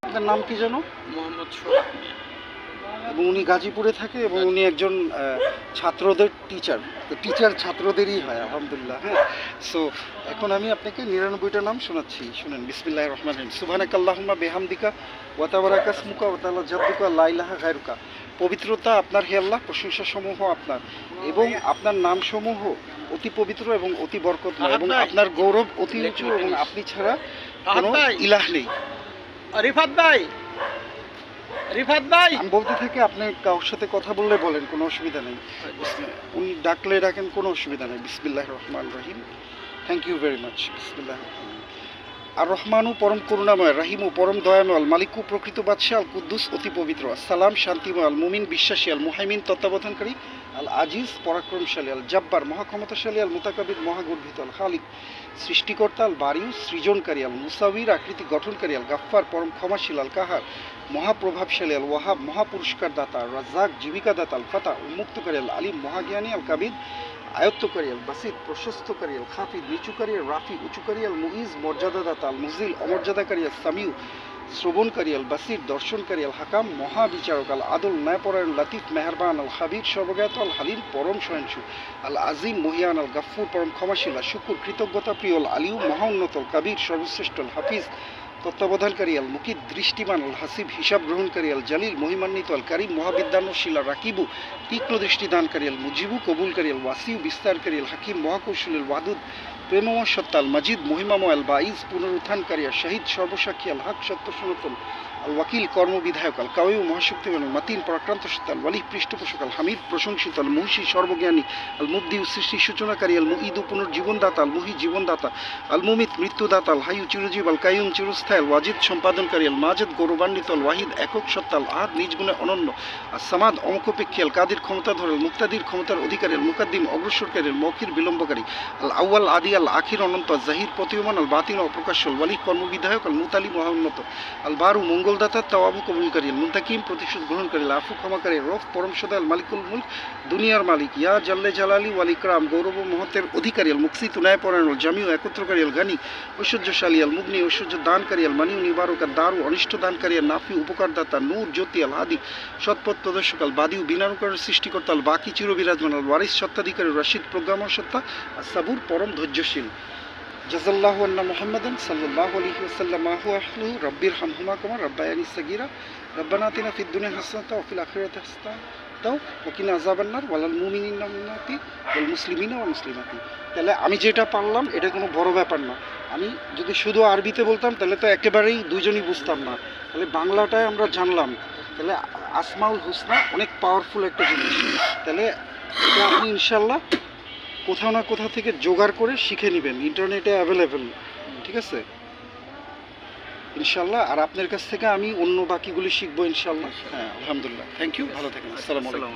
আপনার নাম কি যেন? মোহাম্মদ শরীফ মিয়া। এবং উনি গাজীপুরে থাকে এবং উনি একজন ছাত্রদের টিচার। তো টিচার ছাত্রদেরই হয় আলহামদুলিল্লাহ। হ্যাঁ, সো এখন আমি আপনাকে ৯৯টা নাম শোনাচ্ছি, শুনেন। বিসমিল্লাহির রহমানির রহিম। সুবহানাকাল্লাহুম্মা বিহামদিকা ওয়া তাবারাকা ইসমুকা ওয়া তাআলা জাদ্দুকা লা ইলাহা গায়রুকা। পবিত্রতা আপনার হে আল্লাহ, প্রশংসা সমূহ আপনার, এবং আপনার নামসমূহ অতি পবিত্র এবং অতি বরকতময়, এবং আপনার গৌরব অতি উঁচু, এবং আপনি ছাড়া কোনো ইলাহ নেই। রিফাত ভাই, রিফাত ভাই, আমি বলতে থাকি, আপনি কারোর সাথে কথা বললে বলেন, কোনো অসুবিধা নেই। উনি ডাকলে ডাকেন, কোনো অসুবিধা নেই। বিসমিল্লাহির রহমানির রহিম। Thank you very much. বিসমিল্লাহ। আর রহমানু পরম করুণাময়, রাহিমু পরম দয়াময়, আল মালিকু প্রকৃত বাদশাহ, আল কুদ্দুস অতি পবিত্র, সালাম শান্তিময়, আল মুমিন বিশ্বাসী, আল মুহাইমিন তত্ত্বাবধানকারী, আল আজিজ পরাক্রমশালী, আল জাব্বার মহাক্ষমতাশালী, আল মুতাকাবির মহাগর্বিত, আল খালিক সৃষ্টিকর্তা, আল বারিউ সৃজনকারী, আল মুসাউির আকৃতি গঠনকারী, আল গাফফার পরম ক্ষমাশীল, আল কাহার মহাপ্রভাবশালী, আল ওয়াহাব মহাপুরস্কার দাতা, আল রাজ্জাক জীবিকা দাতা, আল ফাতা উন্মুক্তকারী, আল আলিম মহাজ্ঞানী, আল কাবিদ আয়ত্তকারী, আল বাসিদ প্রশস্তকারী, আল খাফিদ নিচুকারী, আল রাফি উঁচুকারী, আল মুইজ মর্যাদাদাতা, আল মুজিল অমর্যাদাকারী, আল সামিউ শ্রবণকারী, আল বাসির দর্শনকারী, আল হাকাম মহাবিচারক, আল আদল ন্যায়পরায়ণ, লাতিফ মেহরবান, আল হাবির সর্বজ্ঞাত, আল হালিম পরম সহিষ্ণু, আল আজিম মহিয়ান, আল গাফুর পরম ক্ষমাশীল, আল শুকুর কৃতজ্ঞতা প্রিয়, আল আলিউ মহাউন্নত, আল কাবির সর্বশ্রেষ্ঠ, আল হাফিজ তত্ত্বাবধানকারী, আল মুকিদ দৃষ্টিমান, আল হাসিব হিসাব গ্রহণকারী, আল জালিল মহিমান্বিত, আল কারিম মহাবিদ্যানশীল, আল রাকিবু তীক্ষ্ণ দৃষ্টিদানকারী, আল মুজিবু কবুলকারী, আল ওয়াসিউ বিস্তারকারী, আল হাকিম মহাকৌশল, আল ওয়াদুদ প্রেমময় সত্তা, আল মাজিদ মহিমাময়, আল বাঈজ পুনরুত্থানকারী, আল শাহিদ সর্বসাক্ষী, আল হক সত্য সনাতন, আল ওয়াকিল কর্মবিধায়ক, আল কাউয়ু মহাশক্তিমান, আল মাতিন পরাক্রান্ত সত্তা, আল ওয়ালি পৃষ্ঠপোষক, আল হামিদ প্রশংসিত, আল মুহসি সর্বজ্ঞানী, আল মুবদিউ সৃষ্টি সূচনাকারী, আল মুঈদু পুনর্জীবনদাতা, আল মুহি জীবনদাতা, আল মুমিত মৃত্যুদাতা, আল হাইয়ু চিরজীব, আল কাইয়ুম চিরস্থায়ী, আল ওয়াজিদ সম্পাদনকারী, আল মাজেদ গৌরবান্বিত, আল ওয়াহিদ একক সত্তা, আল আহাদ নিজ গুণে অনন্য, আল সামাদ অমুখপেক্ষী, আল কাদির ক্ষমতাধর, আল মুক্তাদির ক্ষমতার অধিকারী, আল মুকাদ্দিম অগ্রসরকারী, আল মৌখির বিলম্বকারী, আল আউয়াল আদি, আল আখির অনন্ত, আল জাহির প্রতীয়মান, আল বাতিন অপ্রকাশ্য, আল ওয়ালি কর্মবিধায়ক, আল মুতালি মহাউন্নত, আল বারু মঙ্গলদাতা তাওয়াবু কবুলকারী, আল মুন্তাকিম প্রতিশোধ গ্রহণকারী, আল আফু ক্ষমাকারী, রফ পরম সদা, আল মালিকুল মুলক দুনিয়ার মালিক, ইয়া জাল্লে জালালি ওয়াল ইকরাম গৌরব মহতের অধিকারী, আল মুকসিত ন্যায়পরায়ণ, আল জামিউ একত্রকারী, আল গানি ঐশ্বর্যশালী, আল মুগনি ঐশ্বর্য দানকারী, আল মানিউ নিবারক, আল দারু অনিষ্ট দানকারী, আল নাফি উপকারদাতা, নূর জ্যোতি, আল হাদি সৎপথ প্রদর্শক, আল বাদিউ বিনানুকারের সৃষ্টিকর্তা, আল বাকি চিরবিরাজমান, আল ওয়ারিস সত্তাধিকারী, রশিদ প্রজ্ঞাময় সত্তা, আর সাবুর পরম ধৈর্যশীল। জাযাল্লাহু আন্না মুহাম্মাদান সাল্লাল্লাহু আলাইহি ওয়াসাল্লাম মাহু আহলু রাব্বির হামহুমা কামা রাব্বায়ানি সাগীরা রাব্বানা আতিনা ফিদ দুনিয়া হাসানাতাও ওয়া ফিল আখিরাতি হাসানাতাও ওয়া কিনা আযাবান্নার ওয়ালাল মুমিনিনা ওয়াল মুসলিমিনা ওয়াল মুসলিমাতি। তাহলে আমি যেটা পারলাম এটা কোনো বড় ব্যাপার না। আমি যদি শুধু আরবিতে বলতাম তাহলে তো একেবারেই দুইজনই বুঝতাম না। তাহলে বাংলাটায় আমরা জানলাম, তাহলে আসমাউল হুসনা অনেক পাওয়ারফুল একটা জিনিস। তাহলে এটা আপনি ইনশাল্লাহ কোথাও না কোথাও থেকে জোগাড় করে শিখে নেবেন, ইন্টারনেটে অ্যাভেলেবেল, ঠিক আছে ইনশাল্লাহ। আর আপনার কাছ থেকে আমি অন্য বাকিগুলি শিখবো ইনশাল্লাহ। হ্যাঁ, আলহামদুলিল্লাহ। থ্যাংক ইউ, ভালো থাকেন। আসসালামু আলাইকুম।